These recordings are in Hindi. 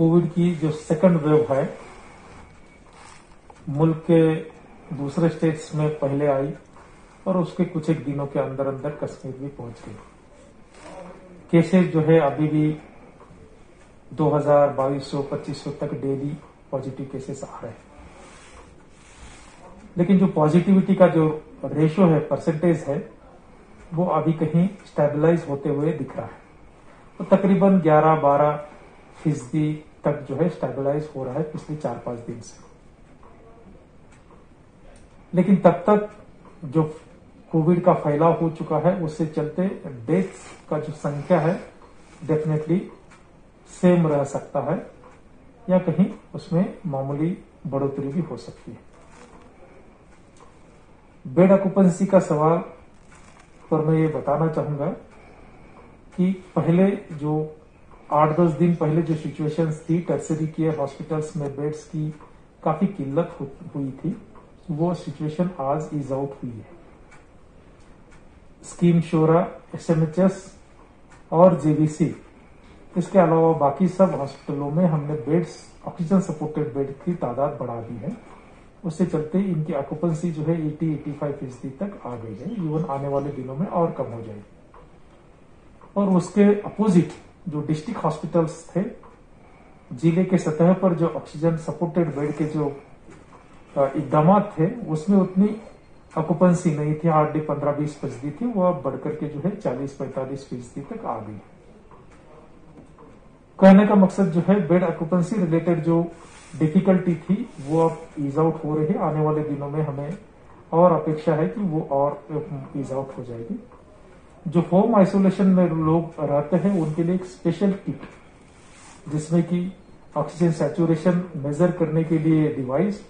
कोविड की जो सेकंड वेव है, मुल्क के दूसरे स्टेट्स में पहले आई और उसके कुछ एक दिनों के अंदर अंदर कश्मीर भी पहुंच गई। केसेस जो है अभी भी 2000, 2200, 2500 तक डेली पॉजिटिव केसेस आ रहे हैं, लेकिन जो पॉजिटिविटी का जो रेशो है, परसेंटेज है, वो अभी कहीं स्टेबलाइज होते हुए दिख रहा है। तो तकरीबन 11-12% तक जो है स्टेबलाइज हो रहा है पिछले 4-5 दिन से। लेकिन तब तक जो कोविड का फैलाव हो चुका है, उससे चलते डेथ्स का जो संख्या है डेफिनेटली सेम रह सकता है या कहीं उसमें मामूली बढ़ोतरी भी हो सकती है। बेड ऑक्यूपेंसी का सवाल पर मैं ये बताना चाहूंगा कि पहले जो 8-10 दिन पहले जो सिचुएशंस थी, टर्सरी केयर हॉस्पिटल्स में बेड्स की काफी किल्लत हुई थी, वो सिचुएशन आज इज आउट हुई है। स्कीम शोरा, एसएमएचएस और जेबीसी, इसके अलावा बाकी सब हॉस्पिटलों में हमने बेड्स, ऑक्सीजन सपोर्टेड बेड की तादाद बढ़ा दी है। उससे चलते इनकी ऑक्यूपेंसी जो है 80-85% तक आ गई है। इवन आने वाले दिनों में और कम हो जाएगी। और उसके अपोजिट जो डिस्ट्रिक्ट हॉस्पिटल्स थे, जिले के सतह पर जो ऑक्सीजन सपोर्टेड बेड के जो इकदाम थे, उसमें उतनी ऑक्यूपेंसी नहीं थी, हार्डली 15-20% थी। वो अब बढ़कर के जो है 40-45% तक आ गई। कहने का मकसद जो है, बेड ऑक्यूपेंसी रिलेटेड जो डिफिकल्टी थी वो अब ईज आउट हो रही है। आने वाले दिनों में हमें और अपेक्षा है कि वो और ईज आउट हो जाएगी। जो होम आइसोलेशन में लोग रहते हैं, उनके लिए एक स्पेशल किट, जिसमें कि ऑक्सीजन सैचुरेशन मेजर करने के लिए डिवाइस,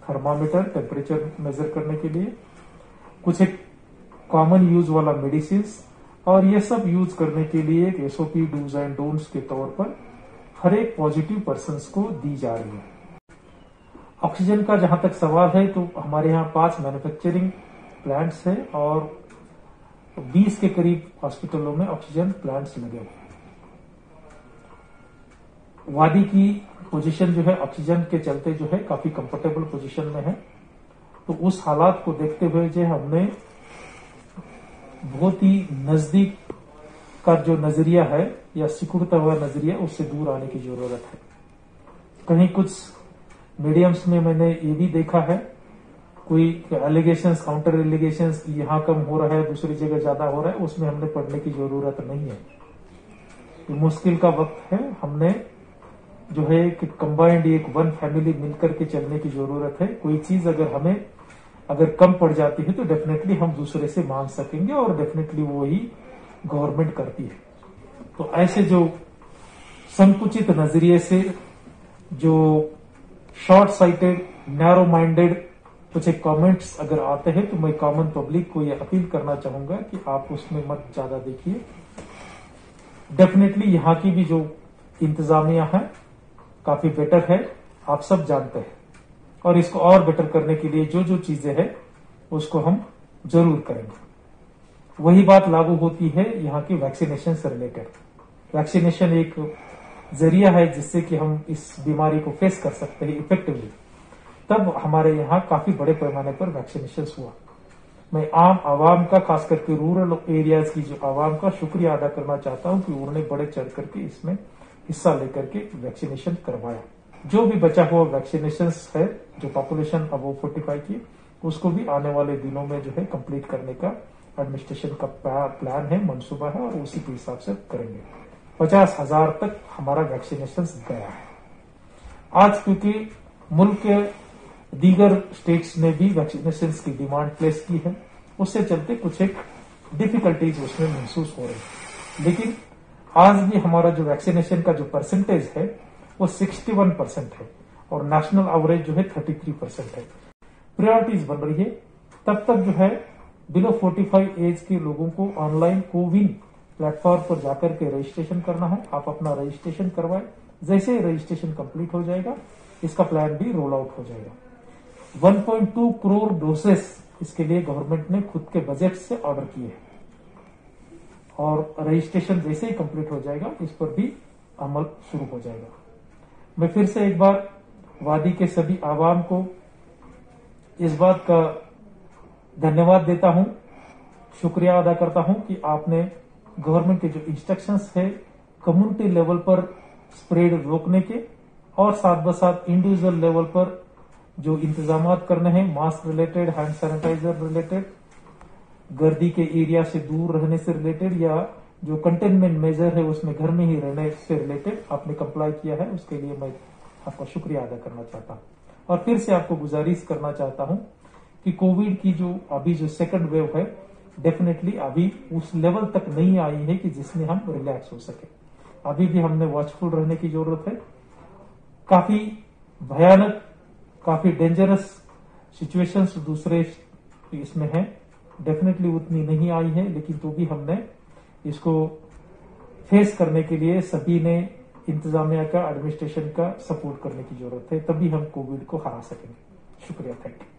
थर्मामीटर, टेम्परेचर मेजर करने के लिए, कुछ एक कॉमन यूज वाला मेडिसिन, और ये सब यूज करने के लिए एक एसओपी, डूज एंड डोंट्स के तौर पर हर एक पॉजिटिव पर्सन को दी जा रही है। ऑक्सीजन का जहां तक सवाल है, तो हमारे यहाँ 5 मैन्युफैक्चरिंग प्लांट्स हैं और 20 के करीब हॉस्पिटलों में ऑक्सीजन प्लांट्स लगे हुए हैं। वादी की पोजीशन जो है ऑक्सीजन के चलते जो है काफी कंफर्टेबल पोजीशन में है। तो उस हालात को देखते हुए जो हमने बहुत ही नजदीक का जो नजरिया है या सिकुड़ता हुआ नजरिया, उससे दूर आने की जरूरत है। कहीं कुछ मीडियम्स में मैंने ये भी देखा है, कोई एलिगेशंस, काउंटर एलिगेशंस कि यहां कम हो रहा है, दूसरी जगह ज्यादा हो रहा है, उसमें हमने पढ़ने की जरूरत नहीं है। ये मुश्किल का वक्त है। हमने जो है कि कंबाइंड एक वन फैमिली मिलकर के चलने की जरूरत है। कोई चीज अगर कम पड़ जाती है तो डेफिनेटली हम दूसरे से मांग सकेंगे और डेफिनेटली वो ही गवर्नमेंट करती है। तो ऐसे जो संकुचित नजरिए से, जो शॉर्ट साइटेड, नैरो माइंडेड कुछ एक कमेंट्स अगर आते हैं, तो मैं कॉमन पब्लिक को यह अपील करना चाहूंगा कि आप उसमें मत ज्यादा देखिए। डेफिनेटली यहाँ की भी जो इंतजामिया है काफी बेटर है, आप सब जानते हैं, और इसको और बेटर करने के लिए जो जो चीजें हैं उसको हम जरूर करेंगे। वही बात लागू होती है यहाँ की वैक्सीनेशन से रिलेटेड। वैक्सीनेशन एक जरिया है जिससे कि हम इस बीमारी को फेस कर सकते हैं इफेक्टिवली। तब हमारे यहाँ काफी बड़े पैमाने पर वैक्सीनेशन हुआ। मैं आम आवाम का, खास करके रूरल एरियाज की जो आवाम का शुक्रिया अदा करना चाहता हूं कि उन्होंने बढ़े चढ़ करके इसमें हिस्सा लेकर के वैक्सीनेशन करवाया। जो भी बचा हुआ वैक्सीनेशन है, जो पॉपुलेशन अबव 45 की, उसको भी आने वाले दिनों में जो है कंप्लीट करने का एडमिनिस्ट्रेशन का प्लान है, मंसूबा है, और उसी के हिसाब से करेंगे। 50,000 तक हमारा वैक्सीनेशन गया है। आज क्योंकि मुल्क के दीगर स्टेट्स ने भी वैक्सीनेशन की डिमांड प्लेस की है, उससे चलते कुछ एक डिफिकल्टीज उसमें महसूस हो रही है। लेकिन आज भी हमारा जो वैक्सीनेशन का जो परसेंटेज है वो 61% है और नेशनल एवरेज जो है 33% है। प्रायोरिटीज बन रही है। तब तक जो है बिलो 45 एज के लोगों को ऑनलाइन कोविन प्लेटफॉर्म पर जाकर के रजिस्ट्रेशन करना है। आप अपना रजिस्ट्रेशन करवाएं। जैसे ही रजिस्ट्रेशन कंप्लीट हो जाएगा, इसका प्लान भी रोल आउट हो जाएगा। 1.2 करोड़ डोसेस इसके लिए गवर्नमेंट ने खुद के बजट से ऑर्डर किए हैं और रजिस्ट्रेशन जैसे ही कंप्लीट हो जाएगा, इस पर भी अमल शुरू हो जाएगा। मैं फिर से एक बार वादी के सभी आवाम को इस बात का धन्यवाद देता हूं, शुक्रिया अदा करता हूं कि आपने गवर्नमेंट के जो इंस्ट्रक्शंस है कम्युनिटी लेवल पर स्प्रेड रोकने के और साथ ब साथ इंडिविजुअल लेवल पर जो इंतजाम करने हैं, mask related, hand sanitiser related, गर्दी के एरिया से दूर रहने से रिलेटेड, या जो कंटेनमेंट मेजर है उसमें घर में ही रहने से रिलेटेड आपने कंप्लाई किया है, उसके लिए मैं आपका शुक्रिया अदा करना चाहता हूं। और फिर से आपको गुजारिश करना चाहता हूं कि कोविड की जो अभी जो सेकंड वेव है, डेफिनेटली अभी उस लेवल तक नहीं आई है कि जिसमें हम रिलैक्स हो सके। अभी भी हमने वॉचफुल रहने की जरूरत है। काफी भयानक, काफी डेंजरस सिचुएशंस दूसरे इसमें है, डेफिनेटली उतनी नहीं आई है, लेकिन तो भी हमने इसको फेस करने के लिए सभी ने इंतजामिया का, एडमिनिस्ट्रेशन का सपोर्ट करने की जरूरत है, तभी हम कोविड को हरा सकेंगे। शुक्रिया, थैंक यू।